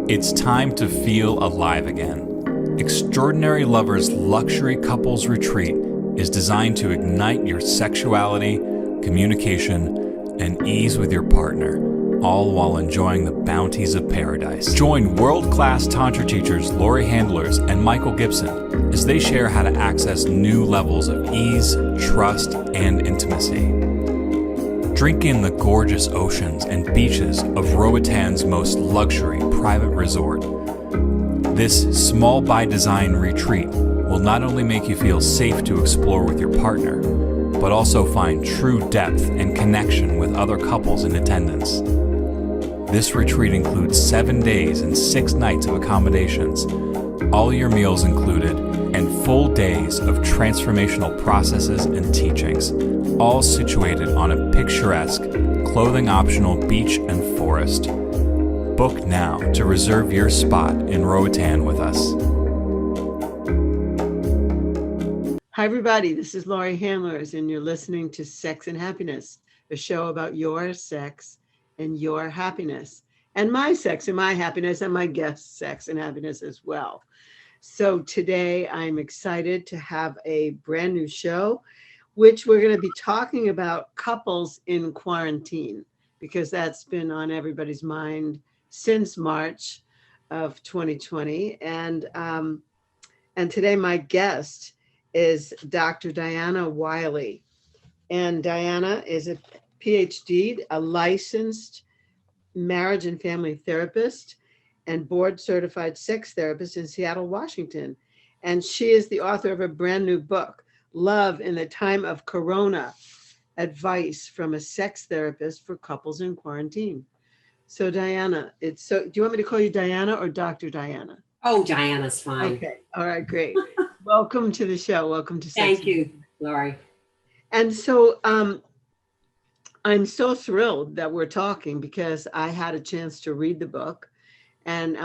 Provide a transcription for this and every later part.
It's time to feel alive again. Extraordinary Lovers Luxury Couples Retreat is designed to ignite your sexuality, communication, and ease with your partner, all while enjoying the bounties of paradise. Join world-class Tantra teachers Laurie Handlers and Michael Gibson as they share how to access new levels of ease, trust, and intimacy. Drink in the gorgeous oceans and beaches of Roatan's most luxury private resort. This small by design retreat will not only make you feel safe to explore with your partner, but also find true depth and connection with other couples in attendance. This retreat includes 7 days and 6 nights of accommodations, all your meals included, and full days of transformational processes and teachings, all situated on a picturesque, clothing-optional beach and forest. Book now to reserve your spot in Roatan with us. Hi, everybody. This is Laurie Handlers, and you're listening to Sex and Happiness, a show about your sex and your happiness, and my sex and my happiness, and my guests' sex and happiness as well. So today I'm excited to have a brand new show, which we're going to be talking about couples in quarantine, because that's been on everybody's mind since March of 2020. And today my guest is Dr. Diana Wiley. And Diana is a PhD, a licensed marriage and family therapist, and board certified sex therapist in Seattle, Washington. And she is the author of a brand new book, Love in the Time of Corona, Advice from a Sex Therapist for Couples in Quarantine. So Diana, do you want me to call you Diana or Dr. Diana? Oh, Diana's fine. Okay, all right, great. Welcome to the show. Welcome to Sex. Thank you, Laurie. And so I'm so thrilled that we're talking, because I had a chance to read the book. And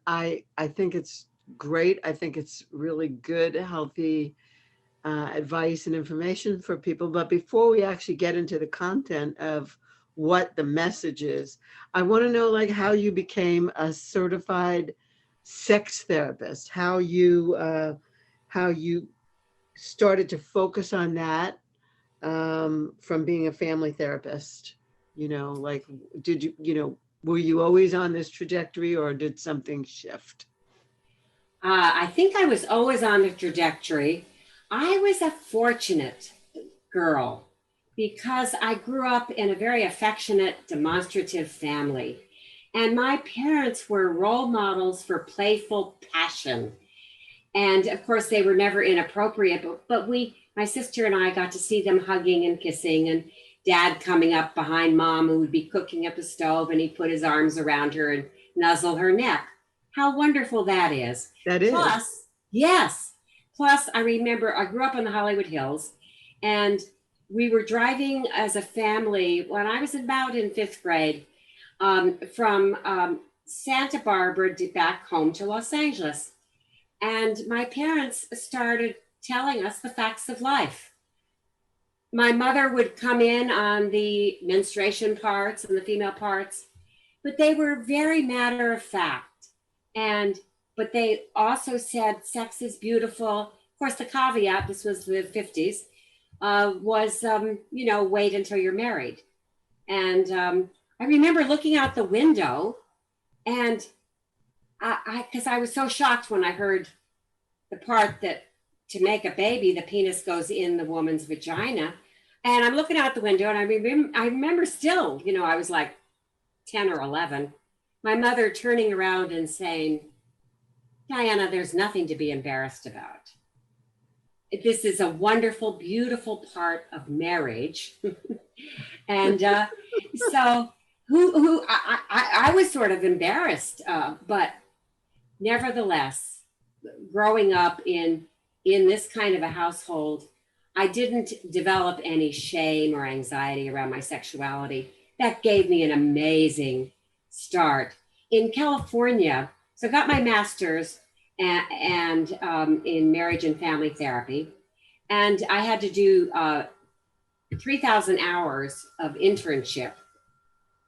I think it's great. I think it's really good, healthy advice and information for people. But before we actually get into the content of what the message is, I want to know, like, how you became a certified sex therapist, how you started to focus on that from being a family therapist. Like, did you, were you always on this trajectory, or did something shift? I think I was always on the trajectory. I was a fortunate girl because I grew up in a very affectionate, demonstrative family. And my parents were role models for playful passion. And of course, they were never inappropriate, but my sister and I got to see them hugging and kissing, and Dad coming up behind Mom, who would be cooking at the stove, and he'd put his arms around her and nuzzle her neck. How wonderful that is. That is. Plus, yes. Plus, I remember I grew up in the Hollywood Hills, and we were driving as a family when I was about in 5th grade from Santa Barbara back home to Los Angeles. And my parents started telling us the facts of life. My mother would come in on the menstruation parts and the female parts, but they were very matter of fact. But they also said sex is beautiful. Of course, the caveat, this was the 50s, was, wait until you're married. And I remember looking out the window, and because I was so shocked when I heard the part that to make a baby, the penis goes in the woman's vagina. And I'm looking out the window, and I remember still, I was like 10 or 11, my mother turning around and saying, Diana, there's nothing to be embarrassed about. This is a wonderful, beautiful part of marriage. And so I was sort of embarrassed, but nevertheless, growing up in this kind of a household, I didn't develop any shame or anxiety around my sexuality. That gave me an amazing start. In California, so I got my master's and in marriage and family therapy, and I had to do 3,000 hours of internship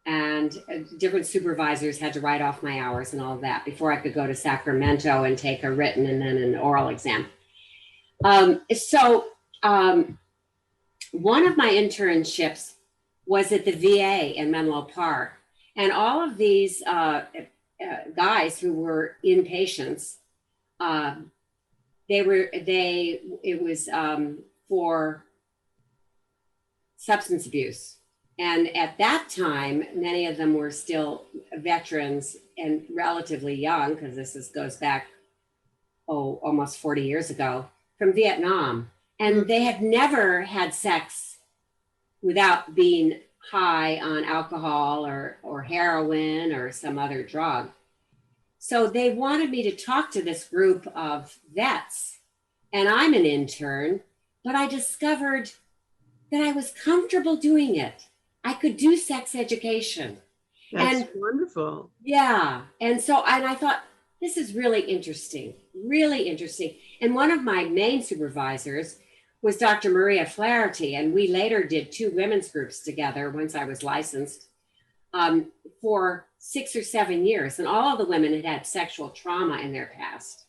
and different supervisors had to write off my hours and all of that before I could go to Sacramento and take a written and then an oral exam. One of my internships was at the VA in Menlo Park, and all of these guys who were inpatients, it was for substance abuse. And at that time, many of them were still veterans and relatively young, because goes back, almost 40 years ago, from Vietnam. And they had never had sex without being high on alcohol or heroin or some other drug. So they wanted me to talk to this group of vets. And I'm an intern, but I discovered that I was comfortable doing it. I could do sex education. That's wonderful. Yeah. And I thought, this is really interesting, really interesting. And one of my main supervisors was Dr. Maria Flaherty. And we later did 2 women's groups together once I was licensed for 6 or 7 years. And all of the women had had sexual trauma in their past.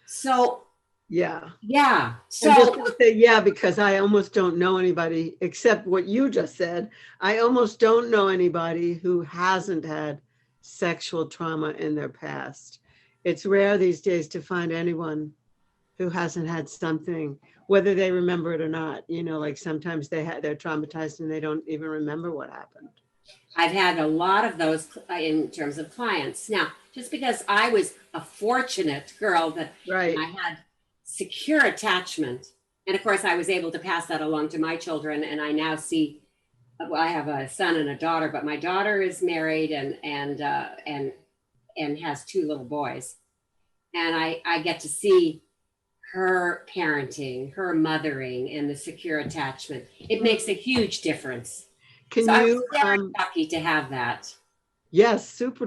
So yeah. So I'm just gonna say because I almost don't know anybody except what you just said. I almost don't know anybody who hasn't had sexual trauma in their past. It's rare these days to find anyone who hasn't had something, whether they remember it or not. Like sometimes they're traumatized and they don't even remember what happened. I've had a lot of those in terms of clients. Now, just because I was a fortunate girl that I had secure attachment, and of course I was able to pass that along to my children, and I now see, I have a son and a daughter, but my daughter is married and has 2 little boys, and I get to see her parenting, her mothering, and the secure attachment. It makes a huge difference. I was very lucky to have that. Yes, super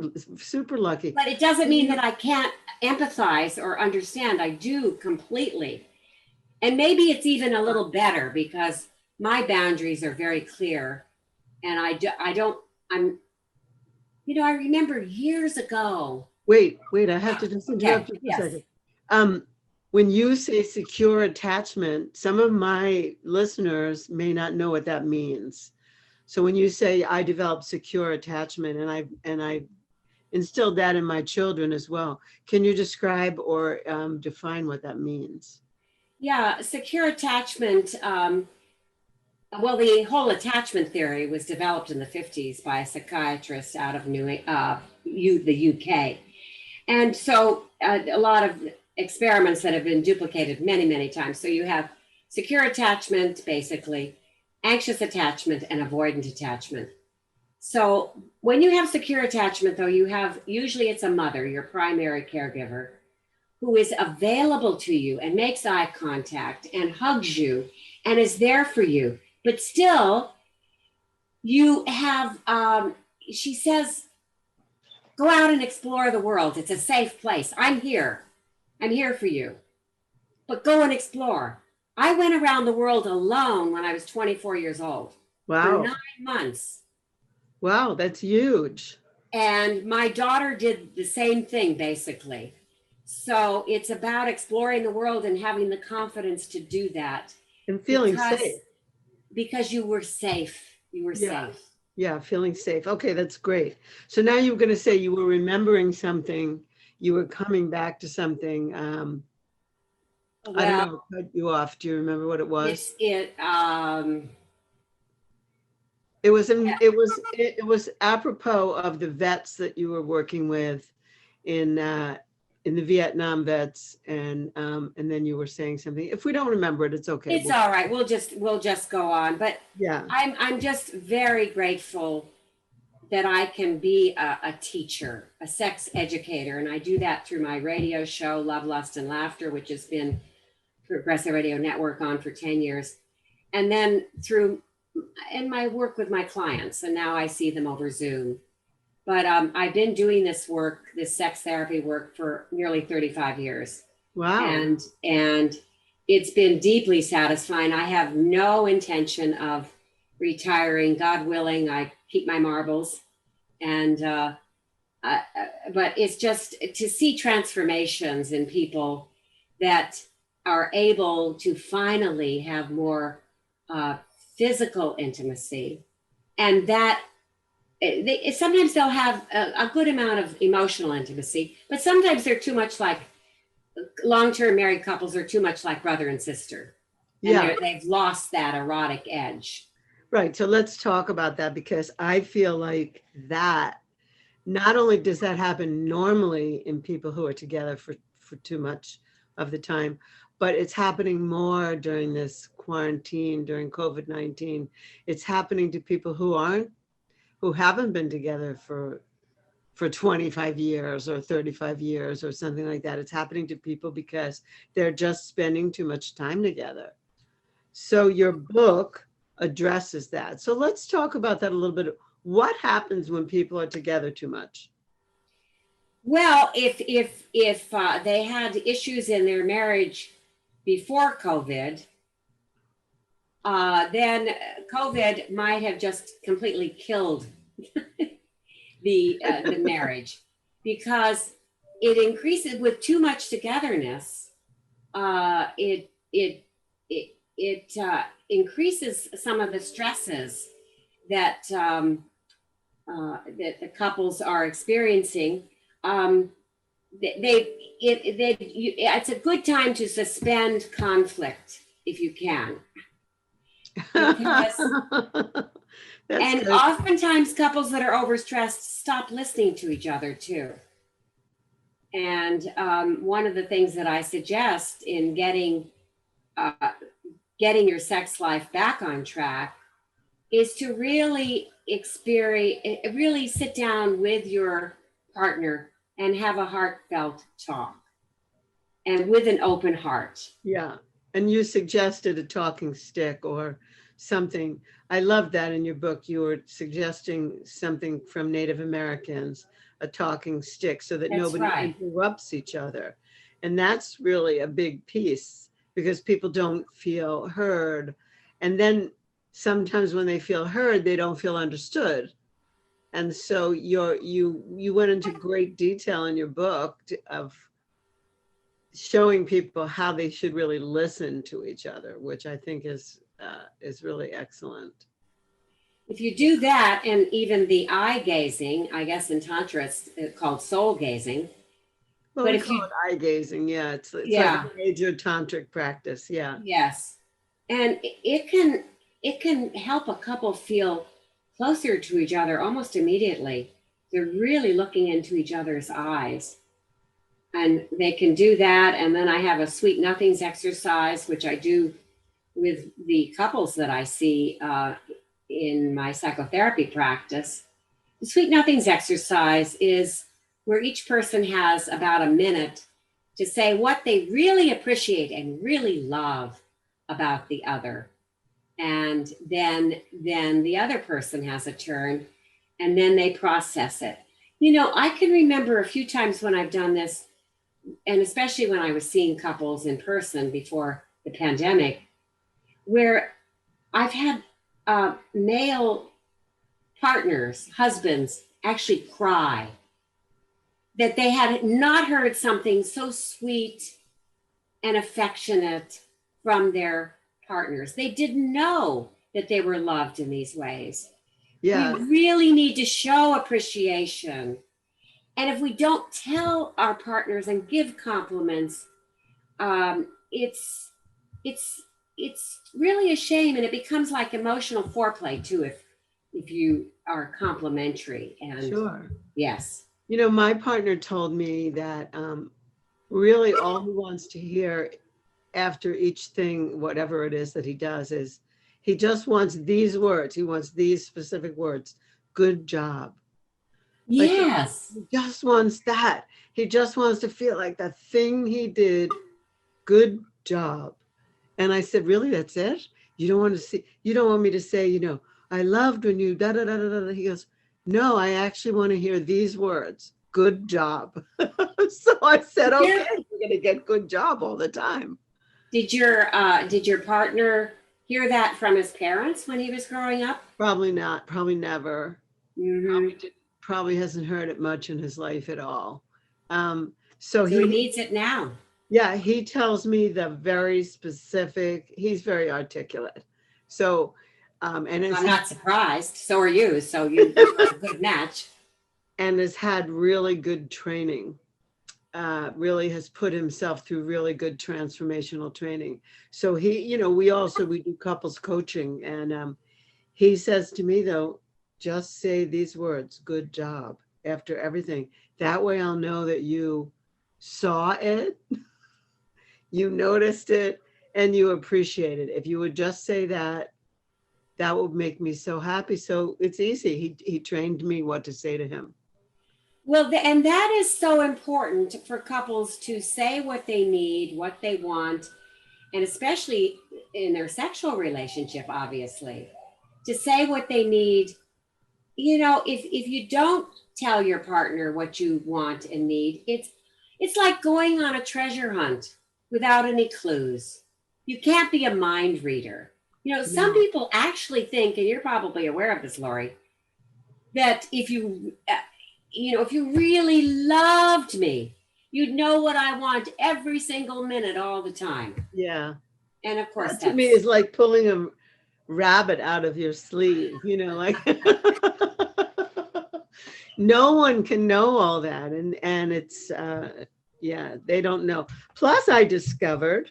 lucky. But it doesn't mean that I can't empathize or understand. I do completely. And maybe it's even a little better because my boundaries are very clear. And I remember years ago. Wait, I have to just interrupt you for a second. When you say secure attachment, some of my listeners may not know what that means. So when you say I developed secure attachment and I instilled that in my children as well, can you describe or define what that means? Yeah, secure attachment. The whole attachment theory was developed in the 50s by a psychiatrist out of the UK. And so a lot of experiments that have been duplicated many, many times. So you have secure attachment, basically, anxious attachment, and avoidant attachment. So when you have secure attachment, though, usually it's a mother, your primary caregiver, who is available to you and makes eye contact and hugs you and is there for you. But still, you have, she says, go out and explore the world. It's a safe place. I'm here for you. But go and explore. I went around the world alone when I was 24 years old. Wow. For 9 months. Wow, that's huge. And my daughter did the same thing, basically. So it's about exploring the world and having the confidence to do that. And feeling safe. Because you were safe. You were safe. Yeah, feeling safe. Okay, that's great. So now you were going to say you were remembering something. You were coming back to something. I don't know, cut you off. Do you remember what it was? It was apropos of the vets that you were working with in the Vietnam vets, and then you were saying something. If we don't remember it, it's okay. It's all right. We'll just go on. But yeah, I'm just very grateful that I can be a teacher, a sex educator, and I do that through my radio show, Love, Lust, and Laughter, which has been Progressive Radio Network on for 10 years. And then in my work with my clients, and now I see them over Zoom. But I've been doing this sex therapy work for nearly 35 years. Wow. And it's been deeply satisfying. I have no intention of retiring. God willing, I keep my marbles. And but it's just to see transformations in people that are able to finally have more physical intimacy, and that sometimes they'll have a good amount of emotional intimacy, but sometimes they're too much like long-term married couples are too much like brother and sister. And Yeah. they've lost that erotic edge. Right. So let's talk about that, because I feel like that not only does that happen normally in people who are together for too much of the time, but it's happening more during this quarantine, during COVID-19. It's happening to people who haven't been together for 25 years or 35 years or something like that. It's happening to people because they're just spending too much time together. So your book addresses that. So let's talk about that a little bit. What happens when people are together too much? Well, if they had issues in their marriage before COVID, then COVID might have just completely killed the marriage, because it increases with too much togetherness. It increases some of the stresses that that the couples are experiencing. It's a good time to suspend conflict if you can, because and good. oftentimes couples that are overstressed stop listening to each other too. And one of the things that I suggest in getting your sex life back on track is to really really sit down with your partner and have a heartfelt talk, and with an open heart. Yeah. And you suggested a talking stick or something. I love that in your book. You were suggesting something from Native Americans, a talking stick, so that That's nobody right. interrupts each other. And that's really a big piece, because people don't feel heard. And then sometimes when they feel heard, they don't feel understood. And so you went into great detail in your book of showing people how they should really listen to each other, which I think is really excellent. If you do that, and even the eye gazing, I guess in Tantra it's called soul gazing. Well, But we if call you, it eye gazing. Yeah, it's like yeah, a major tantric practice. Yeah. yes, and it can help a couple feel closer to each other almost immediately. They're really looking into each other's eyes, and they can do that. And then I have a sweet nothings exercise, which I do with the couples that I see in my psychotherapy practice. The sweet nothings exercise is where each person has about a minute to say what they really appreciate and really love about the other. And then the other person has a turn, and then they process it. You know, I can remember a few times when I've done this, and especially when I was seeing couples in person before the pandemic, where I've had male partners, husbands, actually cry that they had not heard something so sweet and affectionate from their partners. They didn't know that they were loved in these ways. Yeah. We really need to show appreciation. And if we don't tell our partners and give compliments, it's really a shame, and it becomes like emotional foreplay too if you are complimentary. And Sure. yes. You know, my partner told me that really all he wants to hear after each thing, whatever it is that he does, is he just wants these words. He wants these specific words. Good job. Like Yes. he just wants that. He just wants to feel like the thing he did, good job. And I said, really, that's it? You don't want me to say, you know, I loved when you da da da da da. He goes, no, I actually want to hear these words. Good job. So I said, okay, we're gonna get good job all the time. Did your partner hear that from his parents when he was growing up? Probably not, probably never. Mm-hmm. probably hasn't heard it much in his life at all. So he needs it now. Yeah, he tells me the very specific, he's very articulate. So, and I'm not surprised. So are you. So you are a good match. And has had really good training. Really has put himself through really good transformational training. So he, we do couples coaching, and he says to me though, just say these words, good job, after everything. That way I'll know that you saw it, you noticed it, and you appreciate it. If you would just say that, that would make me so happy. So it's easy. He trained me what to say to him. Well, and that is so important for couples to say what they need, what they want, and especially in their sexual relationship, obviously, to say what they need. If you don't tell your partner what you want and need, it's like going on a treasure hunt without any clues. You can't be a mind reader. Some people actually think, and you're probably aware of this, Laurie, that if you really loved me, you'd know what I want every single minute, all the time. Yeah. And of course, that to me is like pulling a rabbit out of your sleeve, like no one can know all that. And it's, they don't know. Plus I discovered,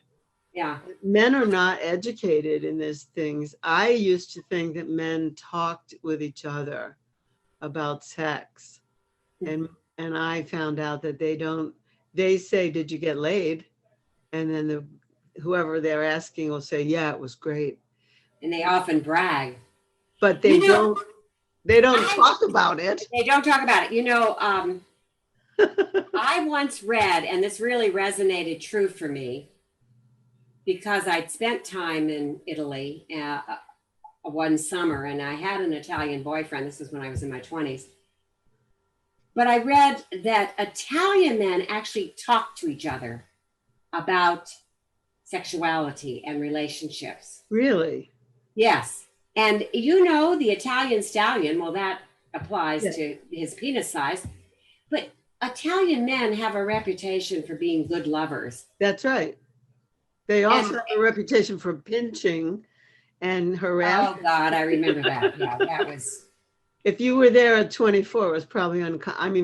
men are not educated in these things. I used to think that men talked with each other about sex. And I found out that they don't. They say, did you get laid? And then whoever they're asking will say, yeah, it was great. And they often brag. But they don't talk about it. They don't talk about it. I once read, and this really resonated true for me, because I'd spent time in Italy one summer, and I had an Italian boyfriend. This was when I was in my 20s. But I read that Italian men actually talk to each other about sexuality and relationships. Really? Yes. And the Italian stallion, well, that applies to his penis size. But Italian men have a reputation for being good lovers. That's right. They also have a reputation for pinching and harassing. Oh, God, I remember that. Yeah, that was... If you were there at 24, it was probably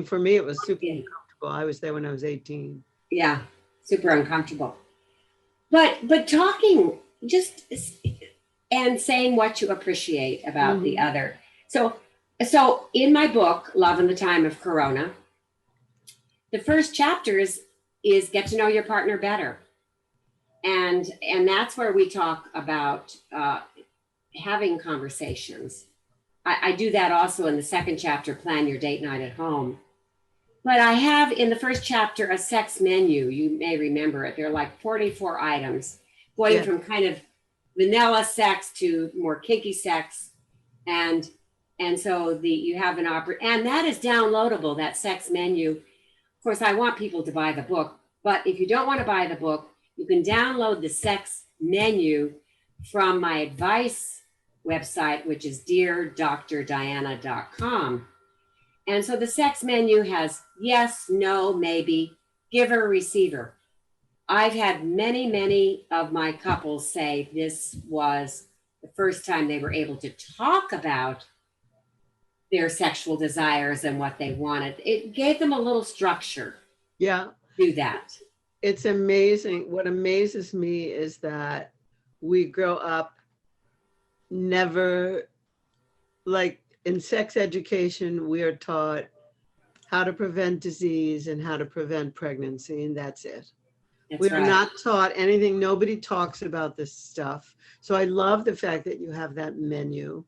for me, it was super uncomfortable. I was there when I was 18. Yeah, super uncomfortable. But talking and saying what you appreciate about the other. So in my book, Love in the Time of Corona, the first chapter is get to know your partner better. And that's where we talk about having conversations. I do that also in the second chapter, Plan Your Date Night at Home. But I have in the first chapter a sex menu. You may remember it. There are like 44 items going from kind of vanilla sex to more kinky sex. And so you have an and that is downloadable, that sex menu. Of course, I want people to buy the book, but if you don't want to buy the book, you can download the sex menu from my advice website, which is deardrdiana.com. And so the sex menu has yes, no, maybe, giver, receiver. I've had many of my couples say this was the first time they were able to talk about their sexual desires and what they wanted. It gave them a little structure. Yeah. Do that. It's amazing. What amazes me is that we grow up never, like in sex education, we are taught how to prevent disease and how to prevent pregnancy, and that's it. We're not taught anything. Nobody talks about this stuff. So I love the fact that you have that menu.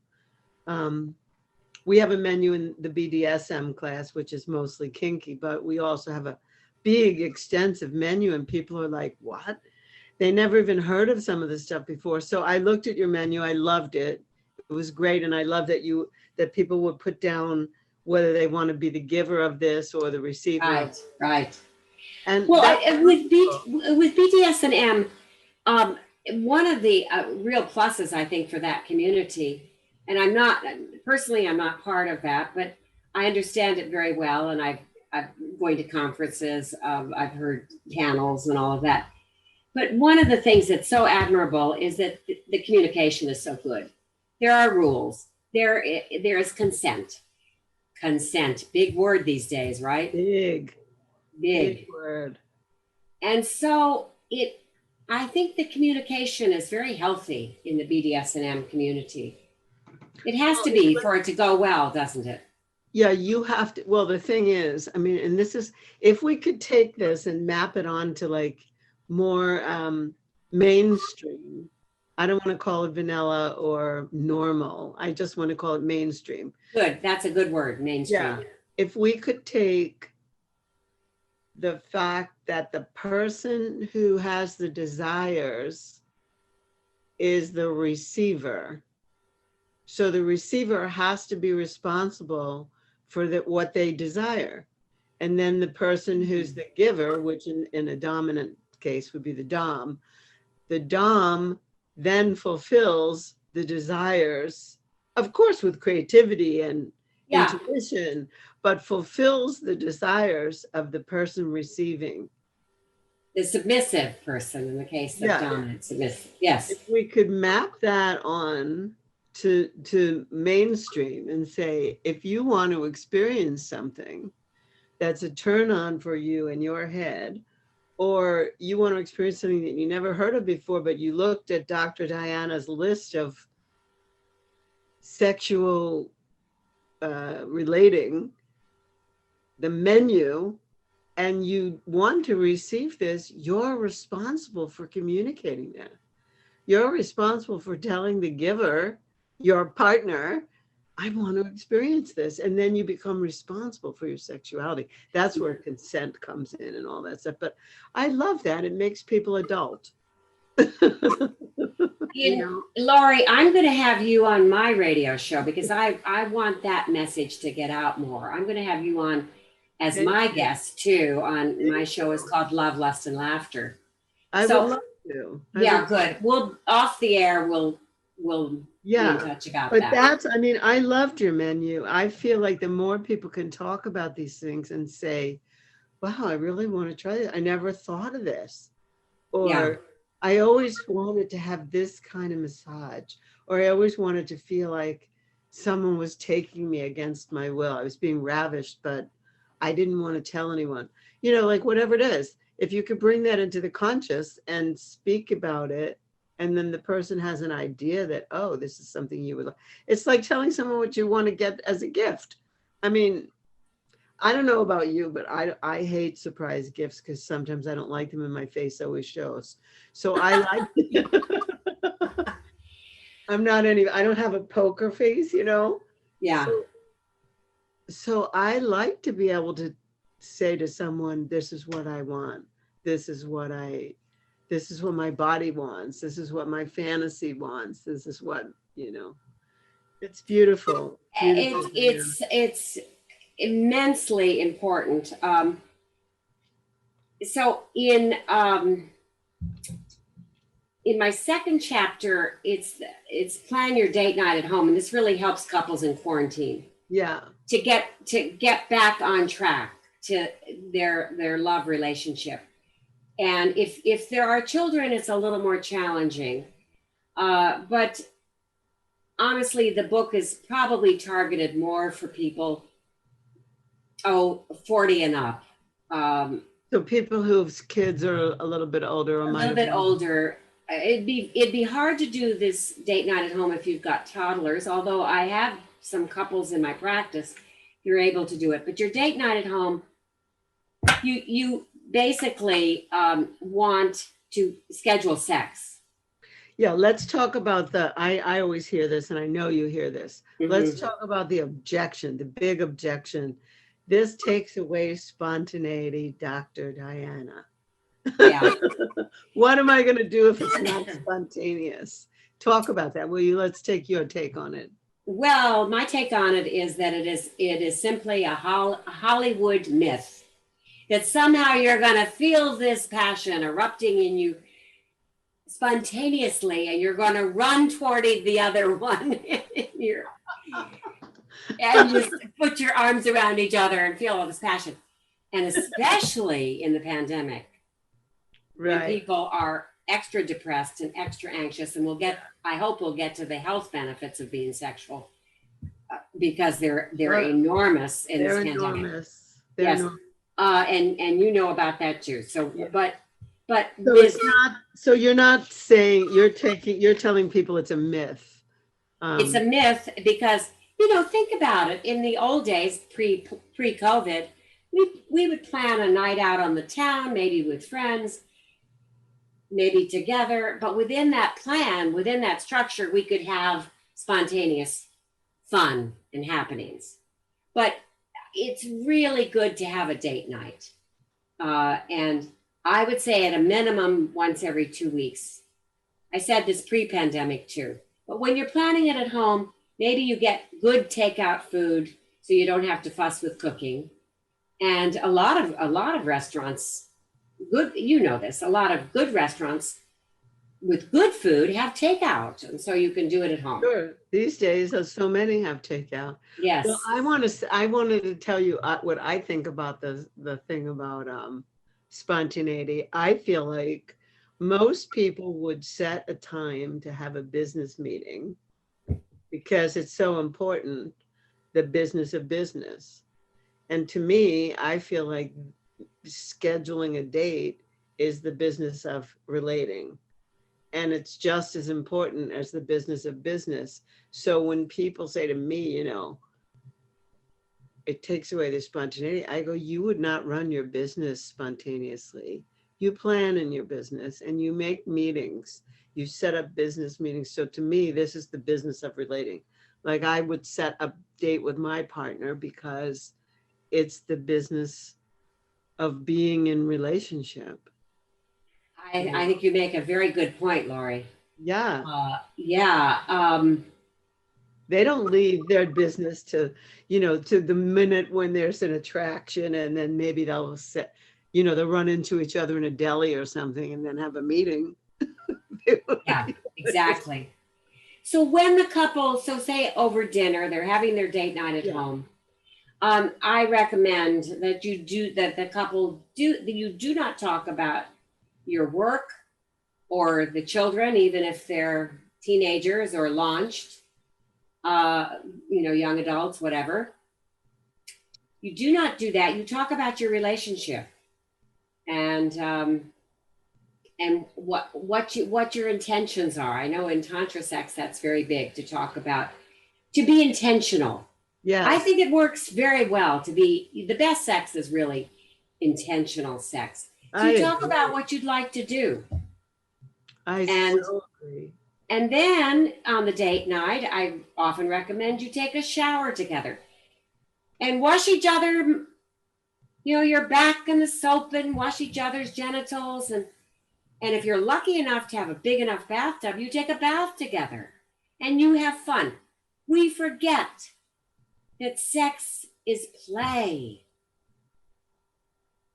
We have a menu in the BDSM class, which is mostly kinky, but we also have a big, extensive menu, and people are like, what? They never even heard of some of this stuff before. So I looked at your menu. I loved it. It was great. And I love that that people would put down whether they want to be the giver of this or the receiver. Right. And with BDSM, one of the real pluses, I think, for that community, and I'm not part of that, but I understand it very well, and I've going to conferences. I've heard panels and all of that. But one of the things that's so admirable is that the communication is so good. There are rules. There is consent. Consent, big word these days, right? Big Big. word. And so I think the communication is very healthy in the BDSM community. It has to be for it to go well, doesn't it? Yeah, you have to. Well, the thing is, I mean, and this is, if we could take this and map it on to like more mainstream. I don't want to call it vanilla or normal. I just want to call it mainstream. Good. That's a good word, mainstream. Yeah. If we could take the fact that the person who has the desires is the receiver. So the receiver has to be responsible for what they desire. And then the person who's the giver, which in a dominant case would be the dom then fulfills the desires, of course, with creativity and intuition, but fulfills the desires of the person receiving. The submissive person in the case of dominant submissive. Yes. If we could map that on to mainstream and say, if you want to experience something that's a turn on for you in your head, or you want to experience something that you never heard of before, but you looked at Dr. Diana's list of sexual relating, the menu, and you want to receive this, you're responsible for communicating that. You're responsible for telling the giver, your partner, I want to experience this. And then you become responsible for your sexuality. That's where consent comes in and all that stuff. But I love that. It makes people adult. You know, Laurie, I'm going to have you on my radio show because I want that message to get out more. I'm going to have you on as my guest too on my show. Is called Love, Lust, and Laughter. I would love to. Good. We'll off the air. We'll be in touch about that. But that's, I mean, I loved your menu. I feel like the more people can talk about these things and say, wow, I really want to try it. I never thought of this. Or I always wanted to have this kind of massage. Or I always wanted to feel like someone was taking me against my will. I was being ravished, but I didn't want to tell anyone. You know, like whatever it is. If you could bring that into the conscious and speak about it, and then the person has an idea that, oh, this is something you would like. It's like telling someone what you want to get as a gift. I mean, I don't know about you, but I hate surprise gifts because sometimes I don't like them and my face always shows. So I like, I don't have a poker face, you know? Yeah. So I like to be able to say to someone, this is what I want. This is what my body wants. This is what my fantasy wants. This is what, you know, it's beautiful. It's immensely important. So in my second chapter, it's plan your date night at home. And this really helps couples in quarantine. Yeah. To get back on track to their love relationship. And if there are children, it's a little more challenging. But honestly, the book is probably targeted more for people, 40 and up. So people whose kids are a little bit older. A little bit older. It'd be hard to do this date night at home if you've got toddlers, although I have some couples in my practice, you're able to do it. But your date night at home, you basically want to schedule sex. Yeah, let's talk about I always hear this, and I know you hear this. Mm-hmm. Let's talk about the objection, the big objection. This takes away spontaneity, Dr. Diana. Yeah. What am I going to do if it's not spontaneous? Talk about that, will you? Let's take your take on it. Well, my take on it is that it is simply a Hollywood myth. That somehow you're going to feel this passion erupting in you spontaneously, and you're going to run toward the other one. and just put your arms around each other and feel all this passion. And especially in the pandemic, when Right. people are extra depressed and extra anxious, and I hope we'll get to the health benefits of being sexual, because they're Well, enormous in They're this pandemic. enormous. They're Yes. enormous. And you know about that too. So, Yeah. but So this, it's not, so you're not saying, you're telling people it's a myth. it's a myth because, think about it. In the old days, pre-COVID, we would plan a night out on the town, maybe with friends, maybe together, but within that plan, within that structure, we could have spontaneous fun and happenings. But it's really good to have a date night. And I would say at a minimum once every 2 weeks. I said this pre-pandemic too. But when you're planning it at home, maybe you get good takeout food so you don't have to fuss with cooking. And a lot of restaurants, a lot of good restaurants with good food have takeout, and so you can do it at home. Sure. These days, so many have takeout. Yes. Well, I wanted to tell you what I think about the thing about spontaneity. I feel like most people would set a time to have a business meeting because it's so important, the business of business. And to me, I feel like scheduling a date is the business of relating. And it's just as important as the business of business. So when people say to me, it takes away the spontaneity, I go, you would not run your business spontaneously. You plan in your business and you make meetings. You set up business meetings. So to me, this is the business of relating. Like I would set a date with my partner because it's the business of being in relationship. I think you make a very good point, Laurie. Yeah. They don't leave their business to the minute when there's an attraction, and then maybe they'll they'll run into each other in a deli or something and then have a meeting. Yeah, exactly. So when the couple, say over dinner, they're having their date night at home. I recommend that you do not talk about your work or the children, even if they're teenagers or launched, young adults, whatever. You do not do that. You talk about your relationship and what your intentions are. I know in Tantra sex, that's very big to talk about, to be intentional. Yeah, I think it works very well to be, the best sex is really intentional sex. So you talk about what you'd like to do. I so agree. And then on the date night, I often recommend you take a shower together and wash each other, your back in the soap and wash each other's genitals. And if you're lucky enough to have a big enough bathtub, you take a bath together and you have fun. We forget that sex is play.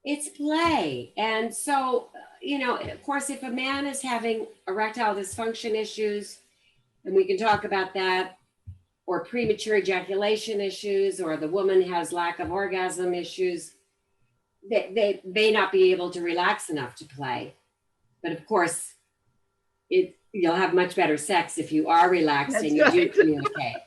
It's play. And so, of course, if a man is having erectile dysfunction issues, and we can talk about that, or premature ejaculation issues, or the woman has lack of orgasm issues, they may not be able to relax enough to play. But of course, you'll have much better sex if you are relaxed. That's and you do communicate.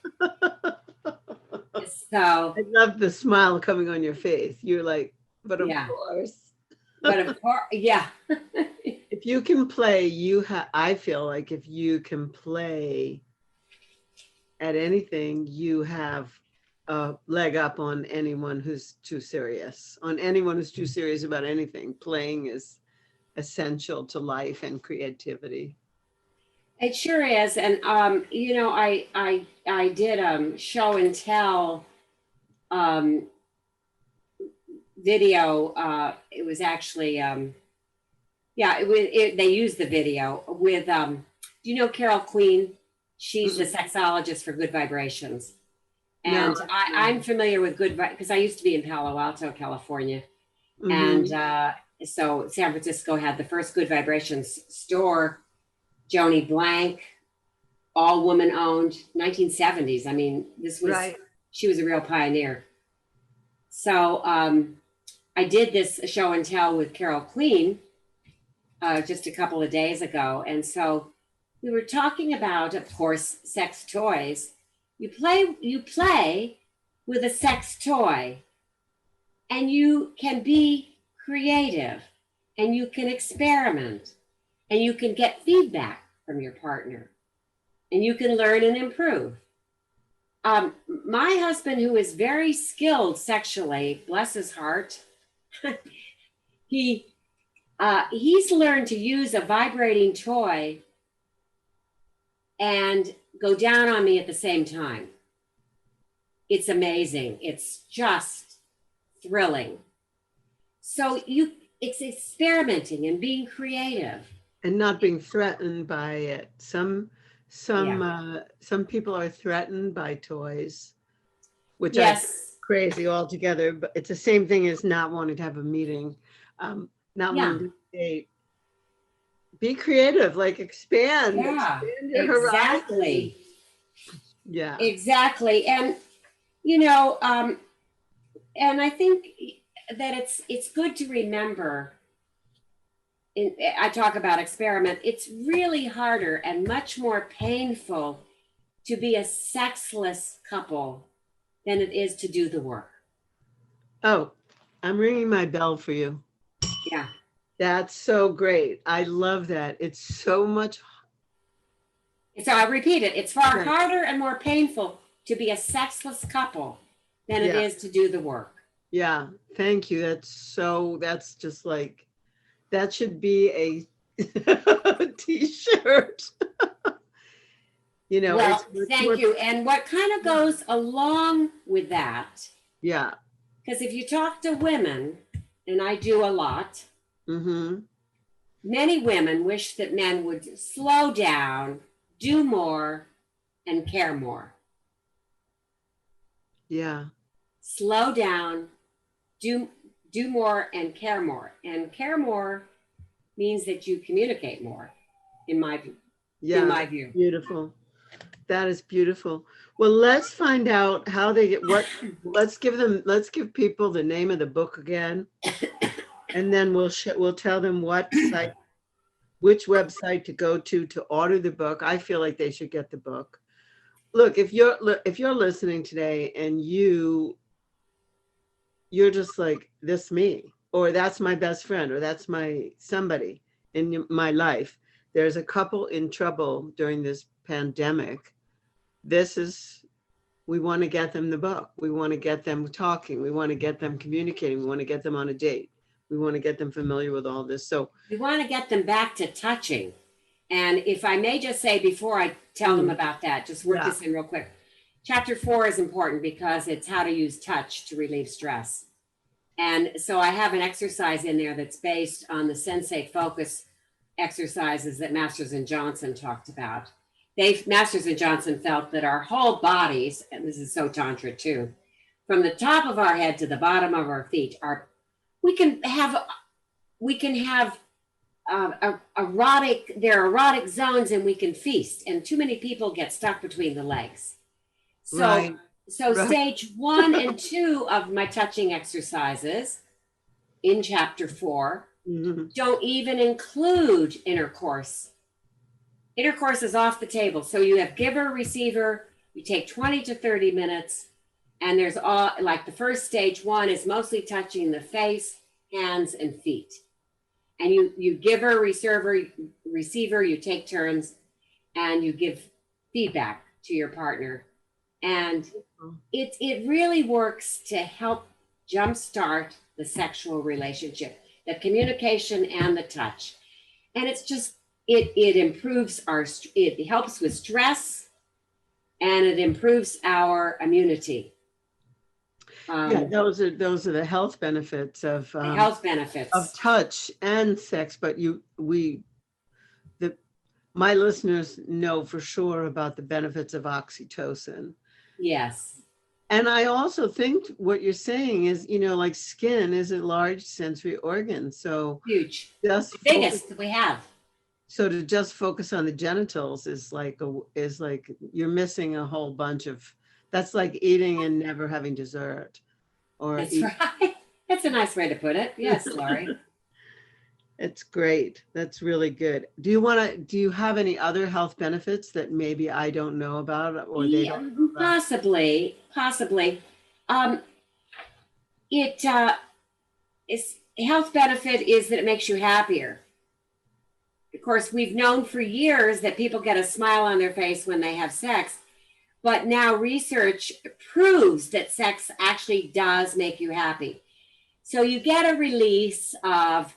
So I love the smile coming on your face. You're like, but of course. But of course, yeah. If you can play, I feel like if you can play at anything, you have a leg up on anyone who's too serious. On anyone who's too serious about anything, playing is essential to life and creativity. It sure is. And, I did show and tell video. It was actually, they used the video with, do you know Carol Queen? She's the sexologist for Good Vibrations. And I'm familiar with because I used to be in Palo Alto, California. And so San Francisco had the first Good Vibrations store, Joni Blank, all woman owned, 1970s. I mean, this was She was a real pioneer. So I did this show and tell with Carol Queen just a couple of days ago. And so we were talking about, of course, sex toys. You play with a sex toy, and you can be creative, and you can experiment, and you can get feedback from your partner, and you can learn and improve. My husband, who is very skilled sexually, bless his heart, he's learned to use a vibrating toy and go down on me at the same time. It's amazing. It's just thrilling. So it's experimenting and being creative. And not being threatened by it. Some people are threatened by toys, which is crazy altogether. But it's the same thing as not wanting to have a meeting, not wanting to date. Be creative, like expand your horizon. Yeah, exactly. And and I think that it's good to remember. I talk about experiment. It's really harder and much more painful to be a sexless couple than it is to do the work. Oh, I'm ringing my bell for you. Yeah. That's so great. I love that. It's so much. So I repeat it. It's far harder and more painful to be a sexless couple than it is to do the work. Yeah. Thank you. That's just like, that should be a t-shirt. Well, thank you. And what kind of goes along with that? Yeah. Because if you talk to women, and I do a lot, many women wish that men would slow down, do more, and care more. Yeah. Slow down, do more, and care more. And care more means that you communicate more, in my view. Yeah. In my view. Beautiful. That is beautiful. Well, let's find out how they get let's give people the name of the book again. And then we'll tell them which website to go to order the book. I feel like they should get the book. Look, if you're listening today and you're just like, this me, or that's my best friend, or that's my somebody in my life. There's a couple in trouble during this pandemic. We want to get them the book. We want to get them talking. We want to get them communicating. We want to get them on a date. We want to get them familiar with all this. So we want to get them back to touching. And if I may just say, before I tell them about that, just work this in real quick. Chapter 4 is important because it's how to use touch to relieve stress. And so I have an exercise in there that's based on the sensate focus exercises that Masters and Johnson talked about. Masters and Johnson felt that our whole bodies, and this is so Tantra too, from the top of our head to the bottom of our feet, we can have erotic zones, and we can feast. And too many people get stuck between the legs. So stage 1 and 2 of my touching exercises in chapter 4 don't even include intercourse. Intercourse is off the table. So you have giver, receiver, you take 20 to 30 minutes, and there's like the first stage 1 is mostly touching the face, hands, and feet. And you giver, receiver, you take turns, and you give feedback to your partner. And it really works to help jumpstart the sexual relationship, the communication and the touch. And it's just, it improves it helps with stress, and it improves our immunity. Those are the health benefits of of touch and sex. But my listeners know for sure about the benefits of oxytocin. Yes. And I also think what you're saying is, like skin is a large sensory organ. So huge. The biggest we have. So to just focus on the genitals is like you're missing a whole bunch of That's like eating and never having dessert. Or That's right. That's a nice way to put it. Yes, Laurie. It's great. That's really good. Do you have any other health benefits that maybe I don't know about or they Yeah, don't know about? possibly. Um, it is health benefit is that it makes you happier. Of course, we've known for years that people get a smile on their face when they have sex, but now research proves that sex actually does make you happy. So you get a release of,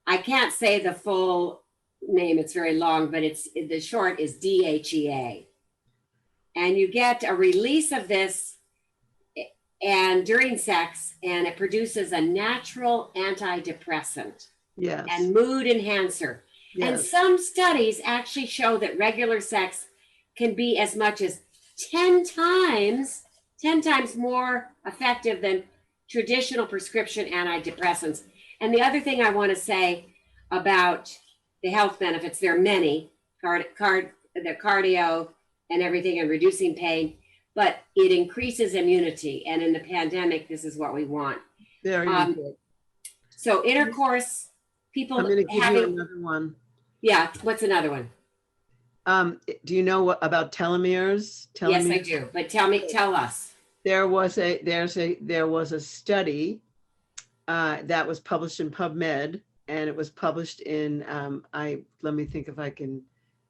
I can't say the full name, it's very long, but it's the short is DHEA. And you get a release of this and during sex, and it produces a natural antidepressant Yes. and mood enhancer. And Yes. some studies actually show that regular sex can be as much as 10 times more effective than traditional prescription antidepressants. And the other thing I want to say about the health benefits, there are many, the cardio and everything, and reducing pain, but it increases immunity. And in the pandemic, this is what we want. Very good. So intercourse, people I'm going to give you having, another one. yeah, what's another one? Do you know about telomeres? Yes, I do. But tell us. There was a study that was published in PubMed, and it was published in let me think if I can,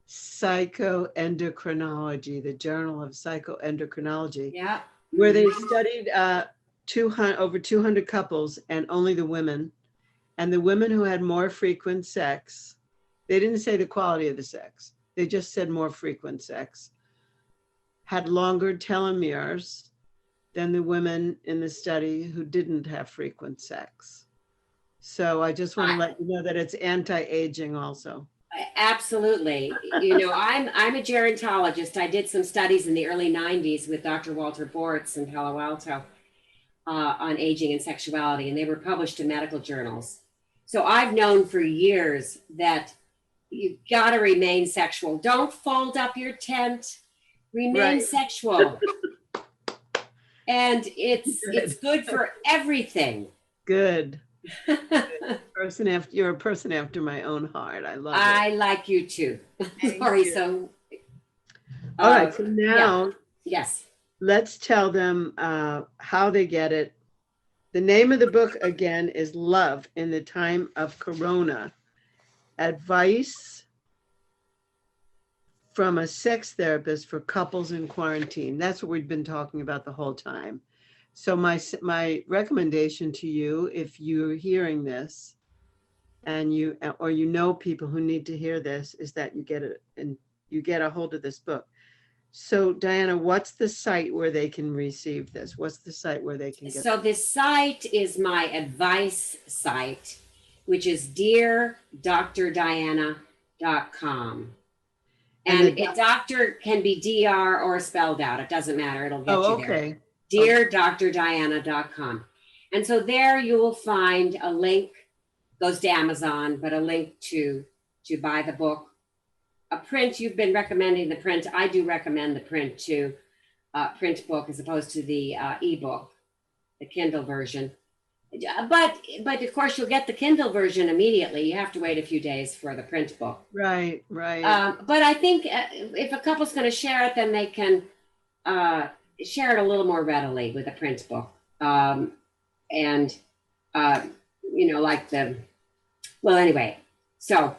Psychoendocrinology, the Journal of Psychoendocrinology, Yeah. where they studied over 200 couples and only the women. And the women who had more frequent sex, they didn't say the quality of the sex, they just said more frequent sex, had longer telomeres than the women in the study who didn't have frequent sex. So I just want to let you know that it's anti-aging also. Absolutely. You know, I'm a gerontologist. I did some studies in the early 90s with Dr. Walter Bortz in Palo Alto on aging and sexuality, and they were published in medical journals. So I've known for years that you've got to remain sexual. Don't fold up your tent. Remain sexual. And it's good for everything. Good. You're a person after my own heart. I love it. I like you too. Sorry. So all right. So now, yes, let's tell them how they get it. The name of the book again is Love in the Time of Corona: Advice from a Sex Therapist for Couples in Quarantine. That's what we've been talking about the whole time. So my recommendation to you, if you're hearing this and you know people who need to hear this, is that you get it and you get a hold of this book. So Diana, what's the site where they can receive this? What's the site where they can get so this site is my advice site, which is deardrdiana.com. And doctor can be DR or spelled out. It doesn't matter. It'll get you there. deardrdiana.com. And so there you will find a link, goes to Amazon, but a link to buy the book. A print, you've been recommending the print. I do recommend the print too, print book as opposed to the ebook, the Kindle version. But of course you'll get the Kindle version immediately. You have to wait a few days for the print book. Right. But I think if a couple's going to share it, then they can share it a little more readily with a print book. Anyway, so.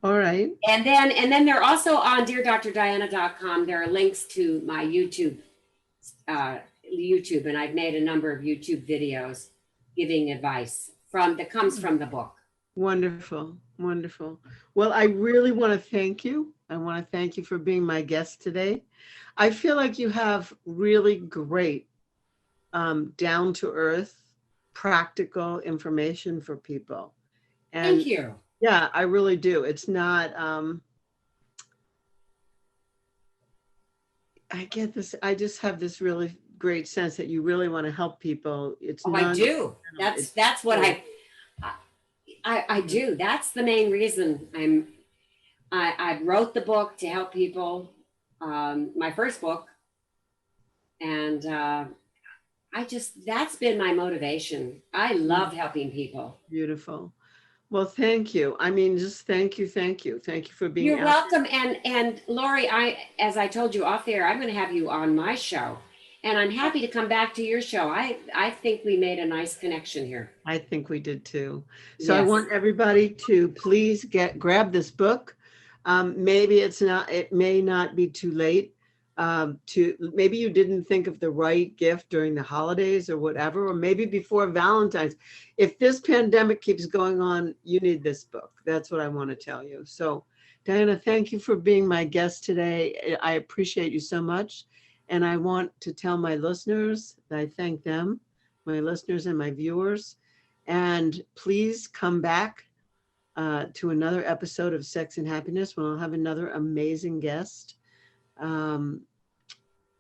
All right. And then they're also on deardrdiana.com. There are links to my YouTube, and I've made a number of YouTube videos giving advice that comes from the book. Wonderful. Well, I really want to thank you. I want to thank you for being my guest today. I feel like you have really great, down to earth, practical information for people. And thank you. Yeah, I really do. It's not, I get this, I just have this really great sense that you really want to help people. I do. That's what I do. That's the main reason I wrote the book, to help people. My first book, And that's been my motivation. I love helping people. Beautiful. Well, thank you. I mean, just thank you, thank you. Thank you for being You're out there. welcome. And Laurie, as I told you off there, I'm going to have you on my show, and I'm happy to come back to your show. I think we made a nice connection here. I think we did too. So I Yes. want everybody to please grab this book. Maybe it may not be too late. Maybe you didn't think of the right gift during the holidays or whatever, or maybe before Valentine's. If this pandemic keeps going on, you need this book. That's what I want to tell you. So Diana, thank you for being my guest today. I appreciate you so much. And I want to tell my listeners that I thank them, my listeners and my viewers. And please come back to another episode of Sex and Happiness when I'll have another amazing guest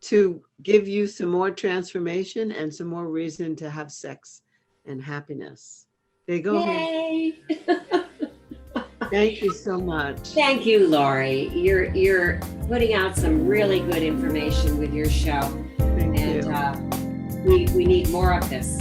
to give you some more transformation and some more reason to have sex and happiness. They go hand. Yay! Thank you so much. Thank you, Laurie. You're putting out some really good information with your show. Thank you. And we need more of this.